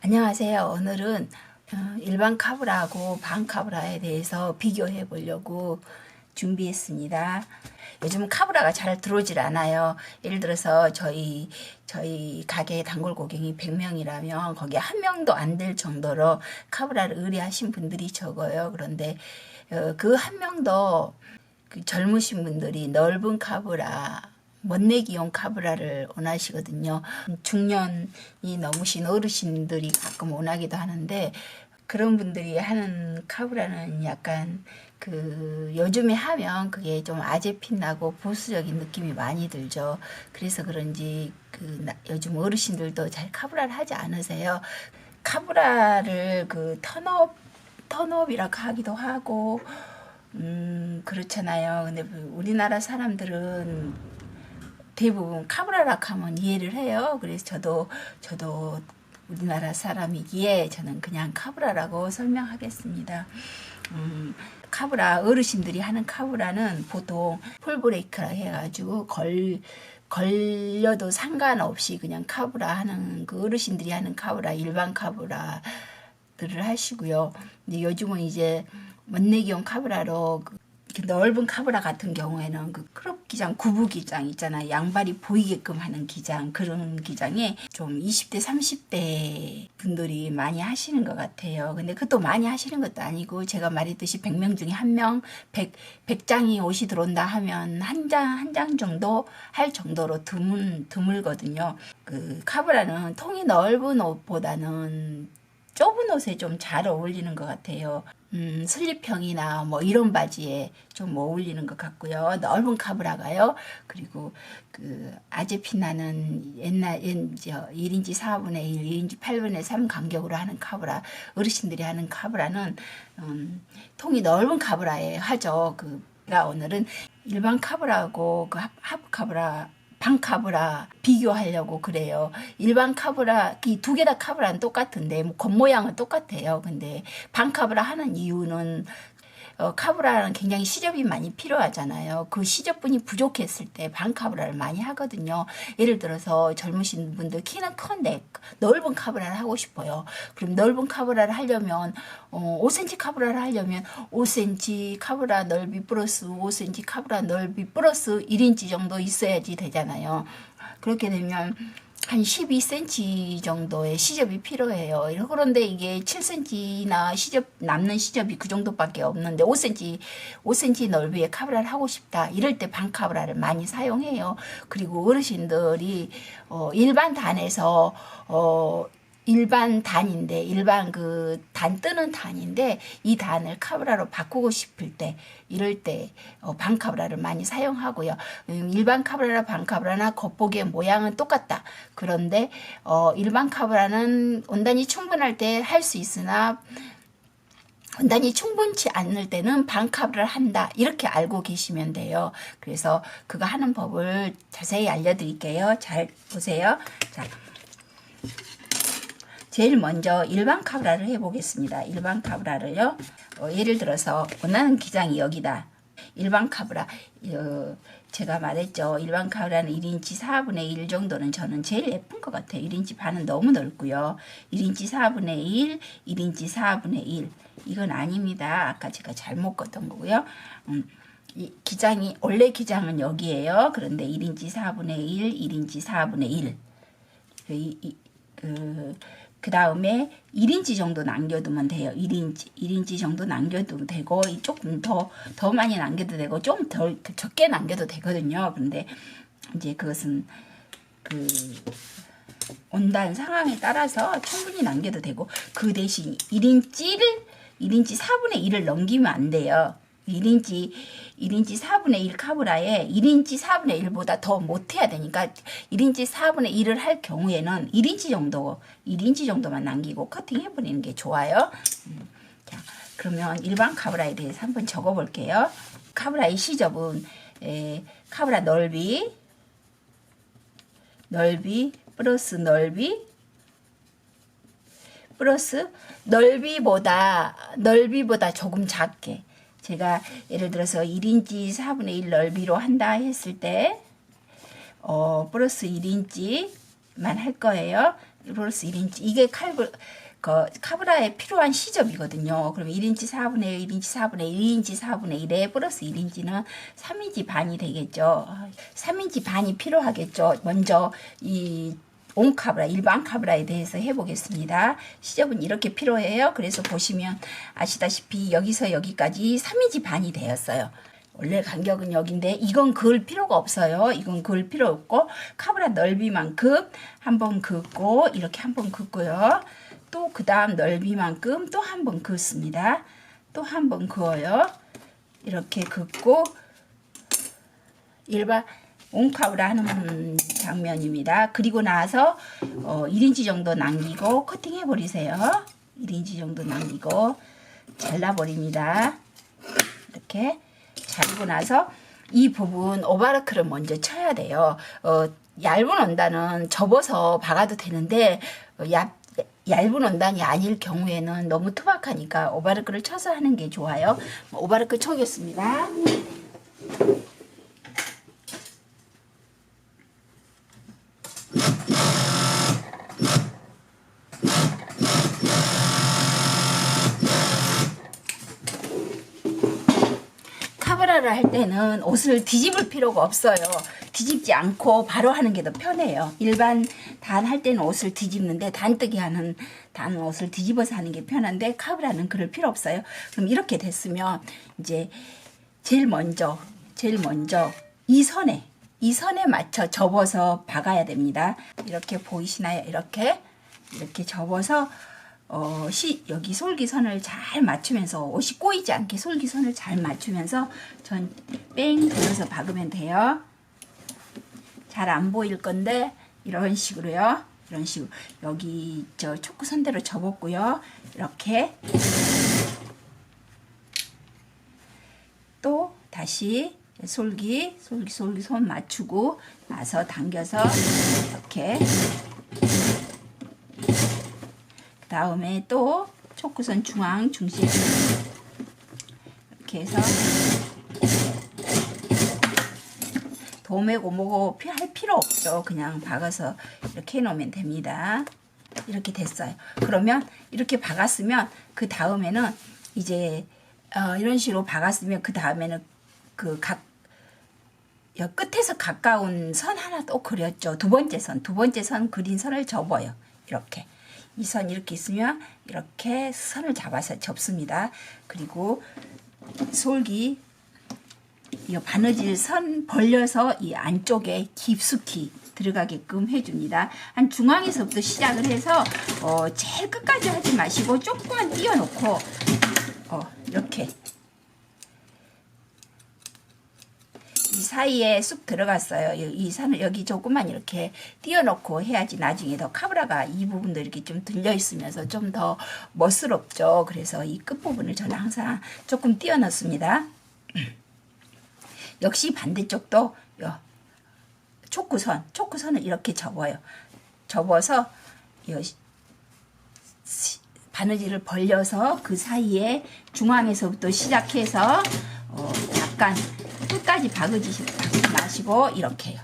안녕하세요. 오늘은 일반 카브라하고 반 카브라에 대해서 비교해 보려고 준비했습니다. 요즘 카브라가 잘 들어오질 않아요. 예를 들어서 저희 가게 단골 고객이 100명이라면 거기에 한 명도 안 될 정도로 카브라를 의뢰하신 분들이 적어요. 그런데 그 한 명도 그 젊으신 분들이 넓은 카브라, 멋내기용 카브라를 원하시거든요. 중년이 넘으신 어르신들이 가끔 원하기도 하는데, 그런 분들이 하는 카브라는 약간 그 요즘에 하면 그게 좀 아재핏 나고 보수적인 느낌이 많이 들죠. 그래서 그런지 그 요즘 어르신들도 잘 카브라를 하지 않으세요. 카브라를 그 턴업이라고 하기도 하고 그렇잖아요. 근데 우리나라 사람들은 대부분 카브라락 하면 이해를 해요. 그래서 저도 우리나라 사람이기에 저는 그냥 카브라라고 설명하겠습니다. 카브라 어르신들이 하는 카브라는 보통 폴브레이크라 해가지고 걸려도 상관없이 그냥 카브라 하는 그 어르신들이 하는 카브라 일반 카브라들을 하시고요. 근데 요즘은 이제 멋내기용 카브라로 넓은 카브라 같은 경우에는 그 크롭 기장, 구부 기장 있잖아요. 양발이 보이게끔 하는 기장, 그런 기장에 좀 20대, 30대 분들이 많이 하시는 것 같아요. 근데 그것도 많이 하시는 것도 아니고, 제가 말했듯이 100명 중에 한 명, 100장이 옷이 들어온다 하면 한 장 정도 할 정도로 드물거든요. 그 카브라는 통이 넓은 옷보다는 좁은 옷에 좀 잘 어울리는 것 같아요. 슬립형이나 뭐 이런 바지에 좀 어울리는 것 같고요. 넓은 카브라가요. 그리고 그 아재피 나는 옛날 1인치 4분의 1, 1인치 8분의 3 간격으로 하는 카브라, 어르신들이 하는 카브라는 통이 넓은 카브라에 하죠. 그가 오늘은 일반 카브라하고 그 하프 카브라, 반 카브라 비교하려고 그래요. 일반 카브라, 이 두 개 다 카브라는 똑같은데, 뭐 겉모양은 똑같아요. 근데 반 카브라 하는 이유는 카브라는 굉장히 시접이 많이 필요하잖아요. 그 시접분이 부족했을 때 반카브라를 많이 하거든요. 예를 들어서 젊으신 분들 키는 큰데 넓은 카브라를 하고 싶어요. 그럼 넓은 카브라를 하려면 5cm 카브라를 하려면 5cm 카브라 넓이 플러스 5cm 카브라 넓이 플러스 1인치 정도 있어야지 되잖아요. 그렇게 되면 한 12cm 정도의 시접이 필요해요. 그런데 이게 7cm나 남는 시접이 그 정도밖에 없는데 5cm 넓이의 카브라를 하고 싶다. 이럴 때 반카브라를 많이 사용해요. 그리고 어르신들이 일반 단에서 일반 단인데, 일반 그 단 뜨는 단인데, 이 단을 카브라로 바꾸고 싶을 때, 이럴 때 반카브라를 많이 사용하고요. 일반 카브라나 반카브라나 겉보기의 모양은 똑같다. 그런데 일반 카브라는 원단이 충분할 때 할 수 있으나 원단이 충분치 않을 때는 반카브라를 한다. 이렇게 알고 계시면 돼요. 그래서 그거 하는 법을 자세히 알려드릴게요. 잘 보세요. 자. 제일 먼저 일반 카브라를 해보겠습니다. 일반 카브라를요. 예를 들어서 원하는 기장이 여기다. 일반 카브라. 제가 말했죠. 일반 카브라는 1인치 4분의 1 정도는 저는 제일 예쁜 것 같아요. 1인치 반은 너무 넓고요. 1인치 4분의 1, 1인치 4분의 1. 이건 아닙니다. 아까 제가 잘못 껐던 거고요. 이 기장이, 원래 기장은 여기에요. 그런데 1인치 4분의 1, 1인치 4분의 1. 그 다음에 1인치 정도 남겨두면 돼요. 1인치 정도 남겨두면 되고, 조금 더 많이 남겨도 되고, 좀 덜 적게 남겨도 되거든요. 근데 이제 그것은 그 온단 상황에 따라서 충분히 남겨도 되고, 그 대신 1인치 4분의 1을 넘기면 안 돼요. 1인치 4분의 1 카브라에 1인치 4분의 1보다 더 못해야 되니까 1인치 4분의 1을 할 경우에는 1인치 정도만 남기고 커팅해버리는 게 좋아요. 자, 그러면 일반 카브라에 대해서 한번 적어볼게요. 카브라의 시접은 카브라 넓이 플러스 넓이보다 조금 작게. 제가 예를 들어서 1인치 4분의 1 넓이로 한다 했을 때 플러스 1인치만 할 거예요. 플러스 1인치. 이게 카브라에 필요한 시접이거든요. 그럼 1인치 4분의 1, 1인치 4분의 1, 2인치 4분의 1에 플러스 1인치는 3인치 반이 되겠죠. 3인치 반이 필요하겠죠. 먼저 이 온카브라, 일반 카브라에 대해서 해보겠습니다. 시접은 이렇게 필요해요. 그래서 보시면 아시다시피 여기서 여기까지 3인치 반이 되었어요. 원래 간격은 여기인데 이건 그을 필요가 없어요. 이건 그을 필요 없고 카브라 넓이만큼 한번 긋고 이렇게 한번 긋고요. 또 그 다음 넓이만큼 또 한번 긋습니다. 또 한번 그어요. 이렇게 긋고 일반 온카브라 하는 장면입니다. 그리고 나서 1인치 정도 남기고 커팅해 버리세요. 1인치 정도 남기고 잘라버립니다. 이렇게 자르고 나서 이 부분 오바르크를 먼저 쳐야 돼요. 얇은 원단은 접어서 박아도 되는데 얇은 원단이 아닐 경우에는 너무 투박하니까 오바르크를 쳐서 하는 게 좋아요. 오바르크 쳐겠습니다. 카브라를 할 때는 옷을 뒤집을 필요가 없어요. 뒤집지 않고 바로 하는 게 더 편해요. 일반 단 할 때는 옷을 뒤집는데 단뜨기 하는 단 옷을 뒤집어서 하는 게 편한데 카브라는 그럴 필요 없어요. 그럼 이렇게 됐으면 이제 제일 먼저 이 선에 맞춰 접어서 박아야 됩니다. 이렇게 보이시나요? 이렇게 접어서 여기 솔기선을 잘 맞추면서 옷이 꼬이지 않게 솔기선을 잘 맞추면서 전 뺑 돌려서 박으면 돼요. 잘 안 보일 건데 이런 식으로요. 이런 식으로 여기 저 초크선대로 접었고요. 이렇게 또 다시 솔기 손 맞추고 나서 당겨서 이렇게 그 다음에 또 초크선 중앙 중심 이렇게 해서 도매고 뭐고 할 필요 없죠. 그냥 박아서 이렇게 해놓으면 됩니다. 이렇게 됐어요. 그러면 이렇게 박았으면 그 다음에는 이제 이런 식으로 박았으면 그 다음에는 그 끝에서 가까운 선 하나 또 그렸죠. 두 번째 선 그린 선을 접어요. 이렇게 이 선 이렇게 있으면 이렇게 선을 잡아서 접습니다. 그리고 솔기 이 바느질 선 벌려서 이 안쪽에 깊숙이 들어가게끔 해줍니다. 한 중앙에서부터 시작을 해서 제일 끝까지 하지 마시고 조금만 띄워놓고 이렇게 이 사이에 쑥 들어갔어요. 이 산을 여기 조금만 이렇게 띄워놓고 해야지 나중에 더 카브라가 이 부분도 이렇게 좀 들려 있으면서 좀 더 멋스럽죠. 그래서 이 끝부분을 저는 항상 조금 띄워놓습니다. 역시 반대쪽도 초크선을 이렇게 접어요. 접어서 바느질을 벌려서 그 사이에 중앙에서부터 시작해서 약간 끝까지 박지 마시고 이렇게요.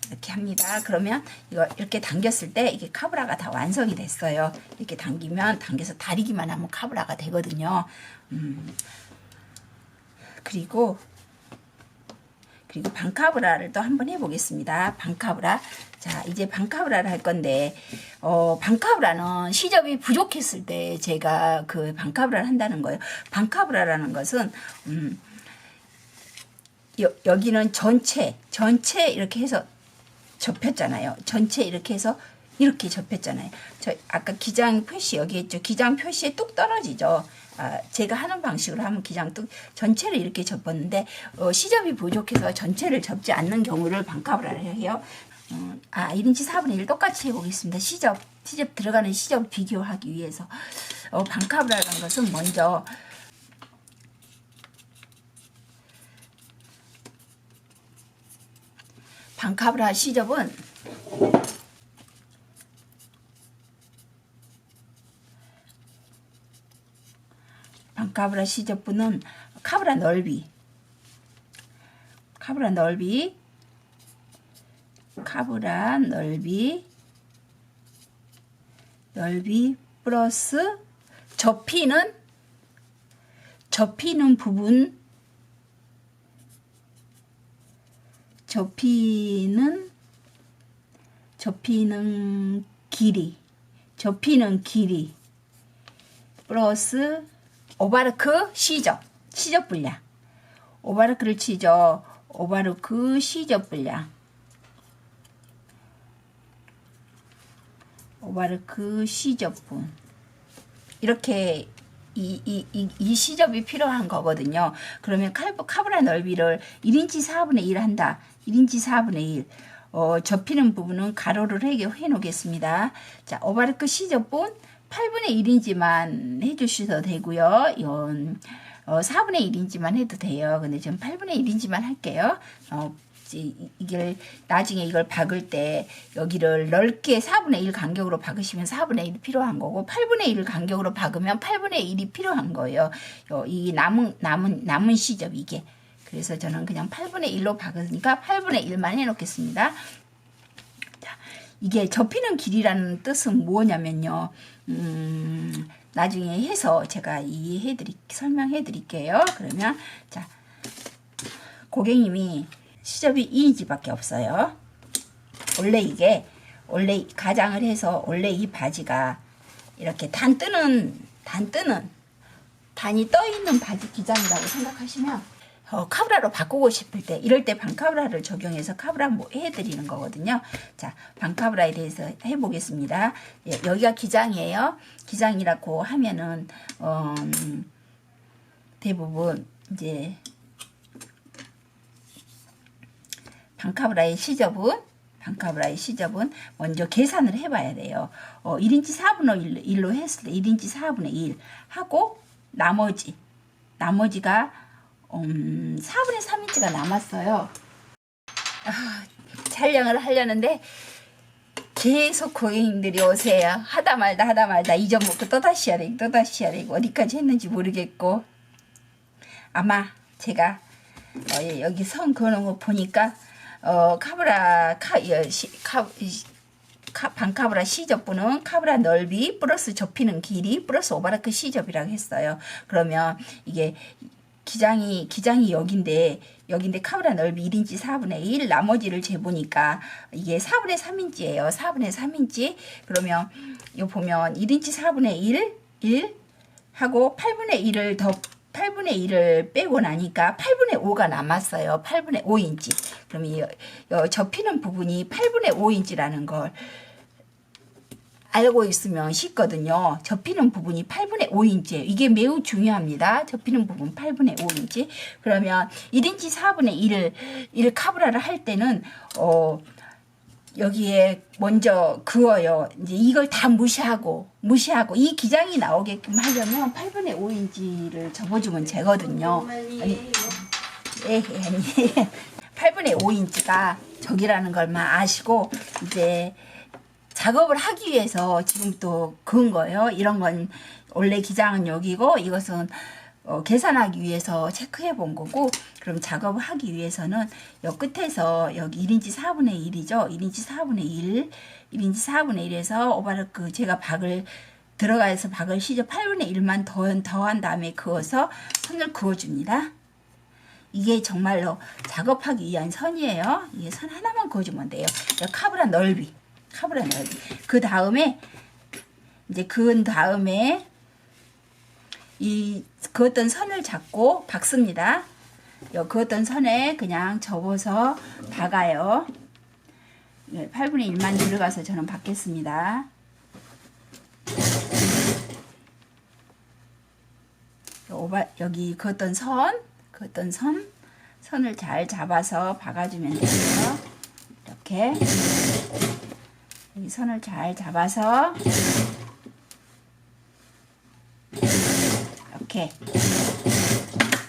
이렇게 합니다. 그러면 이거 이렇게 당겼을 때 이게 카브라가 다 완성이 됐어요. 이렇게 당겨서 다리기만 하면 카브라가 되거든요. 그리고 반카브라를 또 한번 해보겠습니다. 반카브라. 자, 이제 반카브라를 할 건데, 반카브라는 시접이 부족했을 때 제가 그 반카브라를 한다는 거예요. 반카브라라는 것은, 여기는 전체 이렇게 해서 접혔잖아요. 전체 이렇게 해서 이렇게 접혔잖아요. 저 아까 기장 표시 여기 있죠. 기장 표시에 뚝 떨어지죠. 제가 하는 방식으로 하면 기장 뚝 전체를 이렇게 접었는데 시접이 부족해서 전체를 접지 않는 경우를 반카브라를 해요. 1인치 4분의 1 똑같이 해보겠습니다. 시접 들어가는 시접 비교하기 위해서 반카브라라는 것은 먼저 반카브라 시접은 반카브라 시접분은 카브라 넓이 카브라 넓이 넓이 플러스 접히는 부분, 접히는 길이 플러스 오바르크 시접 분량, 오바르크를 치죠. 오바르크 시접 분량, 오바르크 시접분, 이렇게 이 시접이 필요한 거거든요. 그러면 카브라 넓이를 1인치 4분의 1 한다. 1인치 4분의 1. 접히는 부분은 가로를 해 놓겠습니다. 자, 오바르크 시접분 8분의 1인치만 해주셔도 되고요. 이건 4분의 1인치만 해도 돼요. 근데 전 8분의 1인치만 할게요. 이걸 나중에 이걸 박을 때 여기를 넓게 4분의 1 간격으로 박으시면 4분의 1이 필요한 거고, 8분의 1 간격으로 박으면 8분의 1이 필요한 거예요. 이 남은 시접 이게. 그래서 저는 그냥 8분의 1로 박으니까 8분의 1만 해놓겠습니다. 자, 이게 접히는 길이라는 뜻은 뭐냐면요. 나중에 해서 제가 설명해 드릴게요. 그러면 자, 고객님이 시접이 2인치밖에 없어요. 원래 가장을 해서 원래 이 바지가 이렇게 단이 떠 있는 바지 기장이라고 생각하시면 카브라로 바꾸고 싶을 때, 이럴 때 반카브라를 적용해서 카브라 해드리는 거거든요. 자, 반카브라에 대해서 해보겠습니다. 예, 여기가 기장이에요. 기장이라고 하면은 대부분 이제 반카브라의 시접은 먼저 계산을 해봐야 돼요. 1인치 4분의 1로 했을 때 1인치 4분의 1 하고 나머지가 4분의 3인치가 남았어요. 촬영을 하려는데 계속 고객님들이 오세요. 하다 말다 잊어먹고 또다시 해야 되고 어디까지 했는지 모르겠고, 아마 제가 여기 선 그어놓은 거 보니까 반카브라 시접분은 카브라 넓이 플러스 접히는 길이 플러스 오바르크 시접이라고 했어요. 그러면 이게 기장이 여긴데 카브라 넓이 1인치 4분의 1, 나머지를 재보니까 이게 4분의 3인치예요. 4분의 3인치. 그러면 이거 보면 1인치 4분의 1 하고 8분의 1을 빼고 나니까 8분의 5가 남았어요. 8분의 5인치. 그럼 이 접히는 부분이 8분의 5인치라는 걸 알고 있으면 쉽거든요. 접히는 부분이 8분의 5인치예요. 이게 매우 중요합니다. 접히는 부분 8분의 5인치. 그러면 1인치 4분의 1을 카브라를 할 때는 여기에 먼저 그어요. 이제 이걸 다 무시하고 이 기장이 나오게끔 하려면 8분의 5인치를 접어주면 되거든요. 아니 8분의 5인치가 저기라는 걸만 아시고 이제 작업을 하기 위해서 지금 또 그은 거예요. 이런 건 원래 기장은 여기고 이것은 계산하기 위해서 체크해 본 거고, 그럼 작업을 하기 위해서는 여 끝에서 여기 1인치 4분의 1이죠. 1인치 4분의 1에서 오바르크 제가 들어가서 박을 시접 8분의 1만 더한 다음에 그어서 선을 그어줍니다. 이게 정말로 작업하기 위한 선이에요. 이게 선 하나만 그어주면 돼요. 카브라 넓이. 그 다음에 이제 그은 다음에 이 그었던 선을 잡고 박습니다. 그었던 선에 그냥 접어서 박아요. 8분의 1만 들어가서 저는 박겠습니다. 여기 그었던 선을 잘 잡아서 박아주면 돼요. 이렇게 여기 선을 잘 잡아서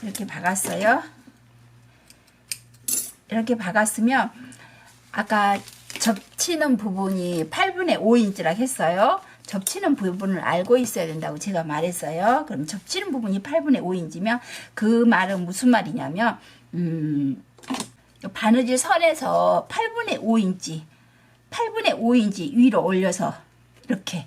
이렇게 박았어요. 이렇게 박았으면 아까 접치는 부분이 8분의 5인치라고 했어요. 접치는 부분을 알고 있어야 된다고 제가 말했어요. 그럼 접치는 부분이 8분의 5인치면 그 말은 무슨 말이냐면 바느질 선에서 8분의 5인치 위로 올려서 이렇게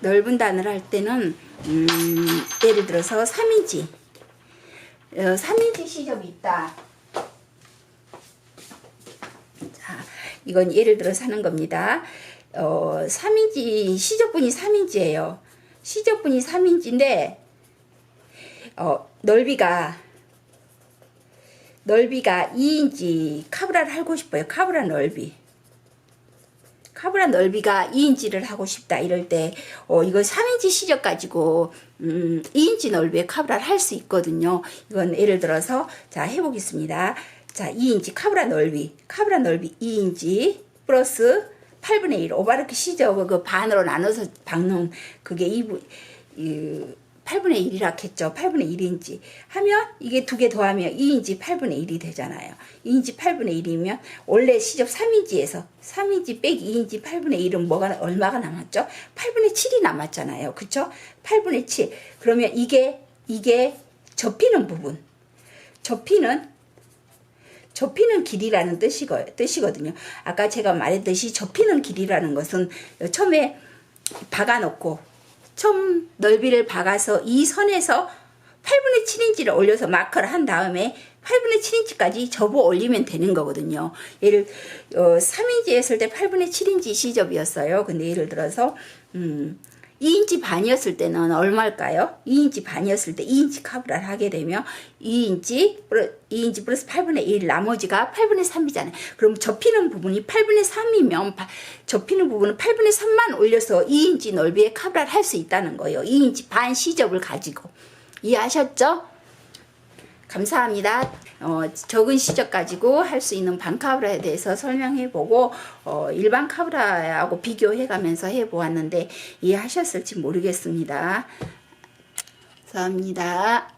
넓은 단을 할 때는 예를 들어서 3인치 3인치 시접이 있다. 자, 이건 예를 들어서 하는 겁니다. 3인치 시접분이 3인치예요. 시접분이 3인치인데 넓이가 2인치 카브라를 하고 싶어요. 카브라 넓이가 2인치를 하고 싶다 이럴 때 이거 3인치 시접 가지고 2인치 넓이의 카브라를 할 수 있거든요. 이건 예를 들어서 자 해보겠습니다. 자 2인치 카브라 넓이 2인치 플러스 8분의 1 오바르크 시접 그 반으로 나눠서 박는 그게 8분의 1이라 했죠. 8분의 1인치 하면 이게 두 개 더하면 2인치 8분의 1이 되잖아요. 2인치 8분의 1이면 원래 시접 3인치에서 3인치 빼기 2인치 8분의 1은 얼마가 남았죠? 8분의 7이 남았잖아요. 그쵸? 8분의 7 그러면 이게 접히는 부분 접히는 길이라는 뜻이거든요. 아까 제가 말했듯이 접히는 길이라는 것은 처음에 박아놓고 처음 넓이를 박아서 이 선에서 8분의 7인치를 올려서 마커를 한 다음에 8분의 7인치까지 접어 올리면 되는 거거든요. 3인치 했을 때 8분의 7인치 시접이었어요. 근데 예를 들어서 2인치 반이었을 때는 얼마일까요? 2인치 반이었을 때 2인치 카브라를 하게 되면 2인치 플러스 8분의 1 나머지가 8분의 3이잖아요. 그럼 접히는 부분이 8분의 3이면 접히는 부분은 8분의 3만 올려서 2인치 넓이의 카브라를 할 수 있다는 거예요. 2인치 반 시접을 가지고. 이해하셨죠? 감사합니다. 적은 시접 가지고 할 수 있는 반카브라에 대해서 설명해보고 일반 카브라하고 비교해가면서 해보았는데 이해하셨을지 모르겠습니다. 감사합니다.